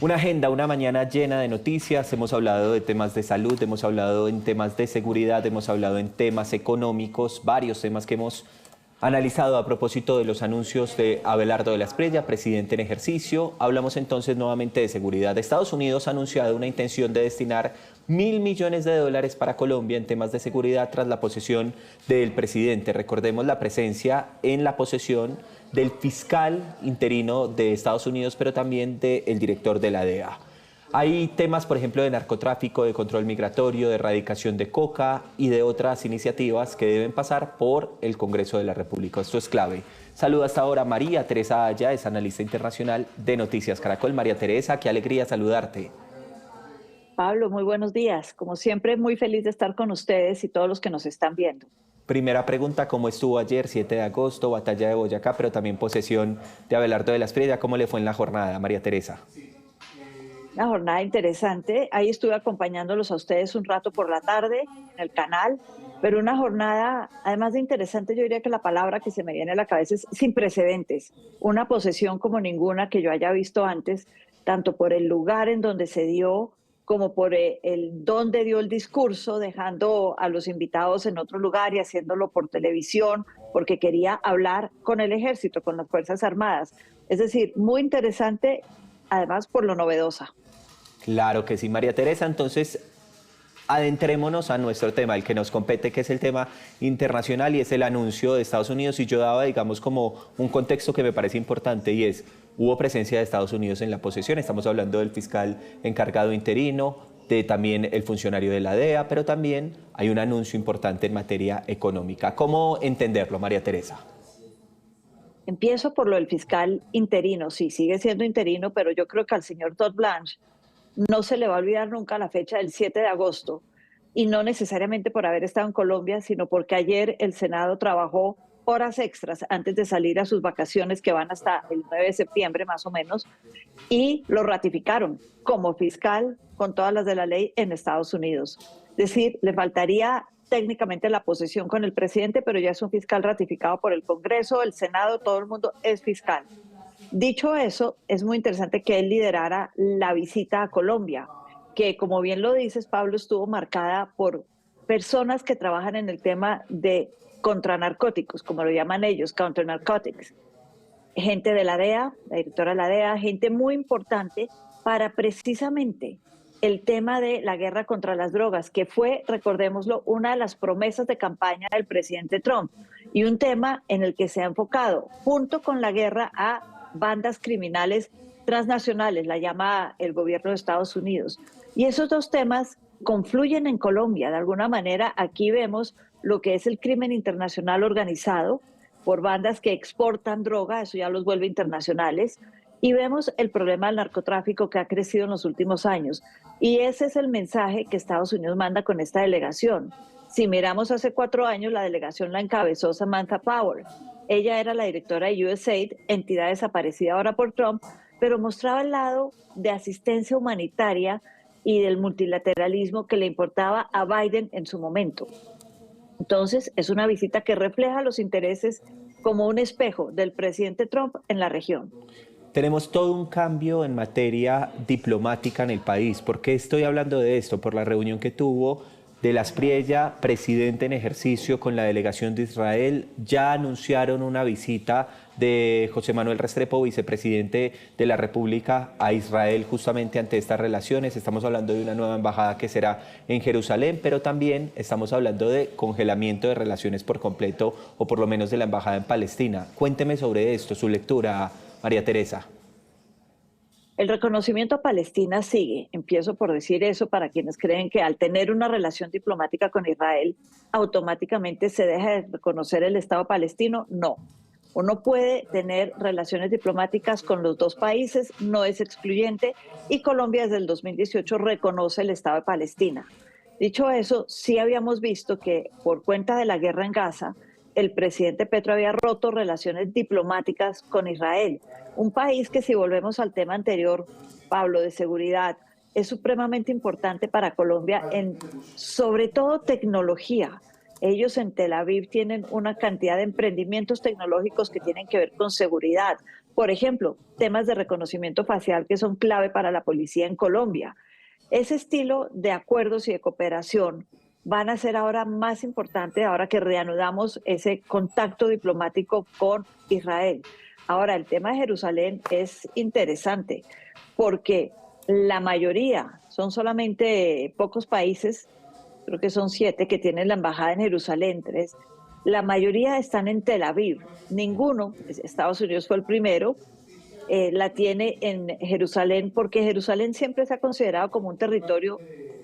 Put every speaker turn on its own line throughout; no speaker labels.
Una agenda, una mañana llena de noticias. Hemos hablado de temas de salud, hemos hablado en temas de seguridad, hemos hablado en temas económicos, varios temas que hemos analizado a propósito de los anuncios de Abelardo de la Espriella, presidente en ejercicio. Hablamos entonces nuevamente de seguridad. Estados Unidos ha anunciado una intención de destinar $1.000 millones para Colombia en temas de seguridad tras la posesión del presidente. Recordemos la presencia en la posesión del fiscal interino de Estados Unidos, pero también del director de la DEA. Hay temas, por ejemplo, de narcotráfico, de control migratorio, de erradicación de coca y de otras iniciativas que deben pasar por el Congreso de la República. Esto es clave. Saluda hasta ahora María Teresa Aya, es analista internacional de Noticias Caracol. María Teresa, qué alegría saludarte.
Pablo, muy buenos días. Como siempre, muy feliz de estar con ustedes y todos los que nos están viendo.
Primera pregunta, ¿cómo estuvo ayer, 7 de agosto, batalla de Boyacá, pero también posesión de Abelardo de la Espriella? ¿Cómo le fue en la jornada, María Teresa?
Una jornada interesante. Ahí estuve acompañándolos a ustedes un rato por la tarde en el canal, pero una jornada, además de interesante, yo diría que la palabra que se me viene a la cabeza es sin precedentes. Una posesión como ninguna que yo haya visto antes, tanto por el lugar en donde se dio, como por el dónde dio el discurso, dejando a los invitados en otro lugar y haciéndolo por televisión, porque quería hablar con el ejército, con las Fuerzas Armadas. Es decir, muy interesante, además por lo novedosa.
Claro que sí, María Teresa. Entonces, adentrémonos a nuestro tema, el que nos compete, que es el tema internacional y es el anuncio de Estados Unidos. Y yo daba, digamos, como un contexto que me parece importante y es, hubo presencia de Estados Unidos en la posesión. Estamos hablando del fiscal encargado interino, de también el funcionario de la DEA, pero también hay un anuncio importante en materia económica. ¿Cómo entenderlo, María Teresa?
Empiezo por lo del fiscal interino. Sí, sigue siendo interino, pero yo creo que al señor Todd Blanche no se le va a olvidar nunca la fecha del 7 de agosto, y no necesariamente por haber estado en Colombia, sino porque ayer el Senado trabajó horas extras antes de salir a sus vacaciones, que van hasta el 9 de septiembre más o menos, y lo ratificaron como fiscal con todas las de la ley en Estados Unidos. Es decir, le faltaría técnicamente la posesión con el presidente, pero ya es un fiscal ratificado por el Congreso, el Senado, todo el mundo es fiscal. Dicho eso, es muy interesante que él liderara la visita a Colombia, que como bien lo dices, Pablo, estuvo marcada por personas que trabajan en el tema de contranarcóticos, como lo llaman ellos, counter narcotics. Gente de la DEA, la directora de la DEA, gente muy importante para precisamente el tema de la guerra contra las drogas, que fue, recordémoslo, una de las promesas de campaña del presidente Trump y un tema en el que se ha enfocado, junto con la guerra, a bandas criminales transnacionales, la llama el gobierno de Estados Unidos. Y esos dos temas confluyen en Colombia. De alguna manera, aquí vemos lo que es el crimen internacional organizado por bandas que exportan droga, eso ya los vuelve internacionales, y vemos el problema del narcotráfico que ha crecido en los últimos años. Y ese es el mensaje que Estados Unidos manda con esta delegación. Si miramos hace 4 años, la delegación la encabezó Samantha Power. Ella era la directora de USAID, entidad desaparecida ahora por Trump, pero mostraba el lado de asistencia humanitaria y del multilateralismo que le importaba a Biden en su momento. Entonces, es una visita que refleja los intereses como un espejo del presidente Trump en la región.
Tenemos todo un cambio en materia diplomática en el país. ¿Por qué estoy hablando de esto? Por la reunión que tuvo de la Espriella, presidente en ejercicio, con la delegación de Israel. Ya anunciaron una visita de José Manuel Restrepo, vicepresidente de la República, a Israel justamente ante estas relaciones. Estamos hablando de una nueva embajada que será en Jerusalén, pero también estamos hablando de congelamiento de relaciones por completo, o por lo menos de la embajada en Palestina. Cuénteme sobre esto, su lectura, María Teresa.
El reconocimiento a Palestina sigue. Empiezo por decir eso para quienes creen que al tener una relación diplomática con Israel, automáticamente se deja de reconocer el Estado palestino. No. Uno puede tener relaciones diplomáticas con los dos países, no es excluyente, y Colombia desde el 2018 reconoce el Estado de Palestina. Dicho eso, sí habíamos visto que por cuenta de la guerra en Gaza, el presidente Petro había roto relaciones diplomáticas con Israel, un país que, si volvemos al tema anterior, Pablo, de seguridad, es supremamente importante para Colombia en, sobre todo, tecnología. Ellos en Tel Aviv tienen una cantidad de emprendimientos tecnológicos que tienen que ver con seguridad, Por ejemplo, temas de reconocimiento facial que son clave para la policía en Colombia. Ese estilo de acuerdos y de cooperación van a ser ahora más importante ahora que reanudamos ese contacto diplomático con Israel. Ahora, el tema de Jerusalén es interesante porque la mayoría, son solamente pocos países, creo que son 7 que tienen la embajada en Jerusalén, 3, la mayoría están en Tel Aviv, ninguno, Estados Unidos fue el primero, la tiene en Jerusalén, porque Jerusalén siempre se ha considerado como un territorio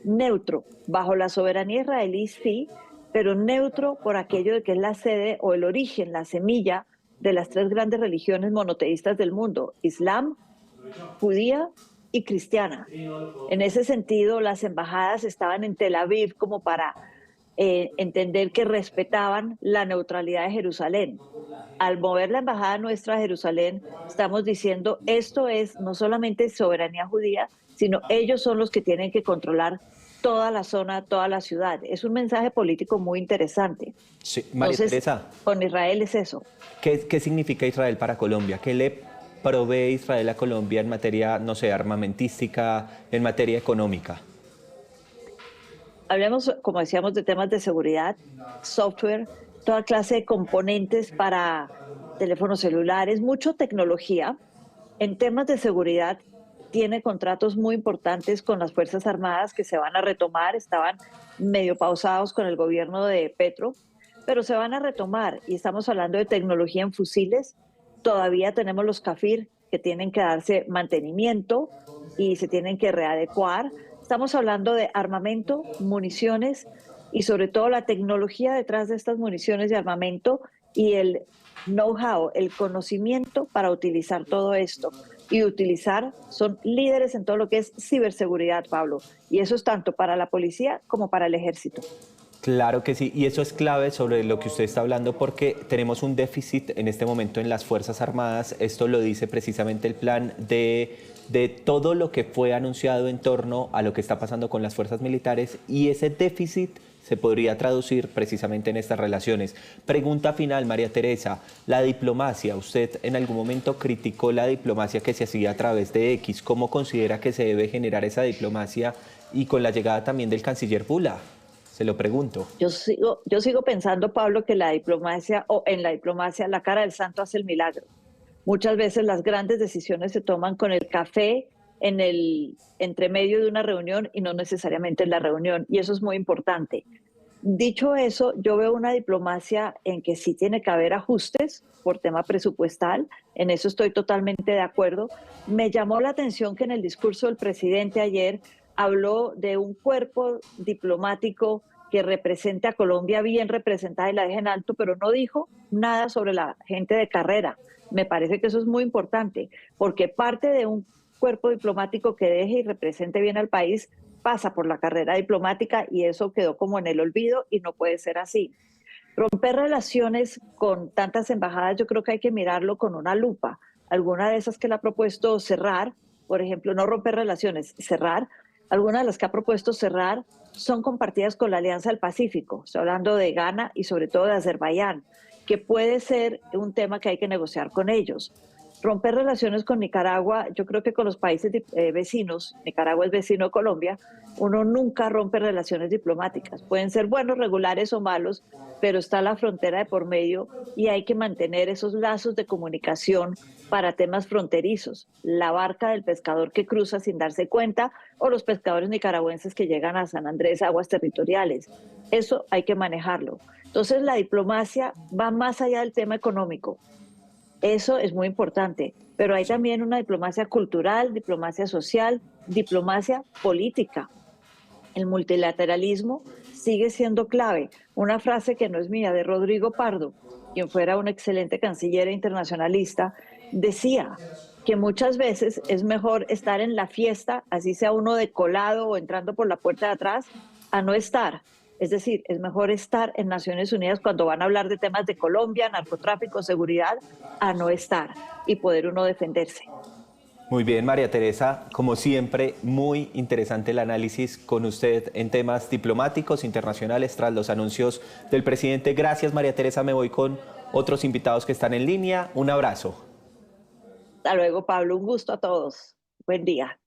neutro, bajo la soberanía israelí sí, pero neutro por aquello de que es la sede o el origen, la semilla de las 3 grandes religiones monoteístas del mundo, Islam, judía y cristiana. En ese sentido, las embajadas estaban en Tel Aviv como para entender que respetaban la neutralidad de Jerusalén. Al mover la embajada nuestra a Jerusalén, estamos diciendo esto es no solamente soberanía judía, sino ellos son los que tienen que controlar toda la zona, toda la ciudad. Es un mensaje político muy interesante.
Sí, María
Entonces,
Teresa,
con Israel es eso.
¿qué significa Israel para Colombia? ¿Qué le provee Israel a Colombia en materia, no sé, armamentística, en materia económica?
Hablemos, como decíamos, de temas de seguridad, software, toda clase de componentes para teléfonos celulares, mucha tecnología. En temas de seguridad, tiene contratos muy importantes con las Fuerzas Armadas que se van a retomar, estaban medio pausados con el gobierno de Petro, pero se van a retomar y estamos hablando de tecnología en fusiles. Todavía tenemos los CAFIR que tienen que darse mantenimiento y se tienen que readecuar. Estamos hablando de armamento, municiones y sobre todo la tecnología detrás de estas municiones y armamento y el know-how, el conocimiento para utilizar todo esto. Y utilizar, son líderes en todo lo que es ciberseguridad, Pablo. Y eso es tanto para la policía como para el ejército.
Claro que sí, y eso es clave sobre lo que usted está hablando porque tenemos un déficit en este momento en las Fuerzas Armadas. Esto lo dice precisamente el plan de todo lo que fue anunciado en torno a lo que está pasando con las fuerzas militares y ese déficit se podría traducir precisamente en estas relaciones. Pregunta final, María Teresa, la diplomacia, usted en algún momento criticó la diplomacia que se hacía a través de X. ¿Cómo considera que se debe generar esa diplomacia y con la llegada también del canciller Pula? Se lo pregunto.
Yo sigo pensando, Pablo, que la diplomacia, o en la diplomacia, la cara del santo hace el milagro. Muchas veces las grandes decisiones se toman con el café en el entremedio de una reunión y no necesariamente en la reunión, y eso es muy importante. Dicho eso, yo veo una diplomacia en que sí tiene que haber ajustes por tema presupuestal, en eso estoy totalmente de acuerdo. Me llamó la atención que en el discurso del presidente ayer habló de un cuerpo diplomático que represente a Colombia bien representada y la deje en alto, pero no dijo nada sobre la gente de carrera. Me parece que eso es muy importante, porque parte de un cuerpo diplomático que deje y represente bien al país pasa por la carrera diplomática y eso quedó como en el olvido y no puede ser así. Romper relaciones con tantas embajadas, yo creo que hay que mirarlo con una lupa. Alguna de esas que le ha propuesto cerrar, por ejemplo, no romper relaciones, cerrar. Algunas de las que ha propuesto cerrar son compartidas con la Alianza del Pacífico. Estoy hablando de Ghana y sobre todo de Azerbaiyán, que puede ser un tema que hay que negociar con ellos. Romper relaciones con Nicaragua, yo creo que con los países vecinos, Nicaragua es vecino de Colombia, uno nunca rompe relaciones diplomáticas. Pueden ser buenos, regulares o malos, pero está la frontera de por medio y hay que mantener esos lazos de comunicación para temas fronterizos. La barca del pescador que cruza sin darse cuenta o los pescadores nicaragüenses que llegan a San Andrés, aguas territoriales. Eso hay que manejarlo. Entonces la diplomacia va más allá del tema económico. Eso es muy importante, pero hay también una diplomacia cultural, diplomacia social, diplomacia política. El multilateralismo sigue siendo clave. Una frase que no es mía, de Rodrigo Pardo, quien fuera un excelente canciller e internacionalista, decía que muchas veces es mejor estar en la fiesta, así sea uno decolado o entrando por la puerta de atrás, a no estar. Es decir, es mejor estar en Naciones Unidas cuando van a hablar de temas de Colombia, narcotráfico, seguridad, a no estar y poder uno defenderse.
Muy bien, María Teresa, como siempre, muy interesante el análisis con usted en temas diplomáticos internacionales tras los anuncios del presidente. Gracias, María Teresa, me voy con otros invitados que están en línea. Un abrazo.
Hasta luego, Pablo. Un gusto a todos. Buen día.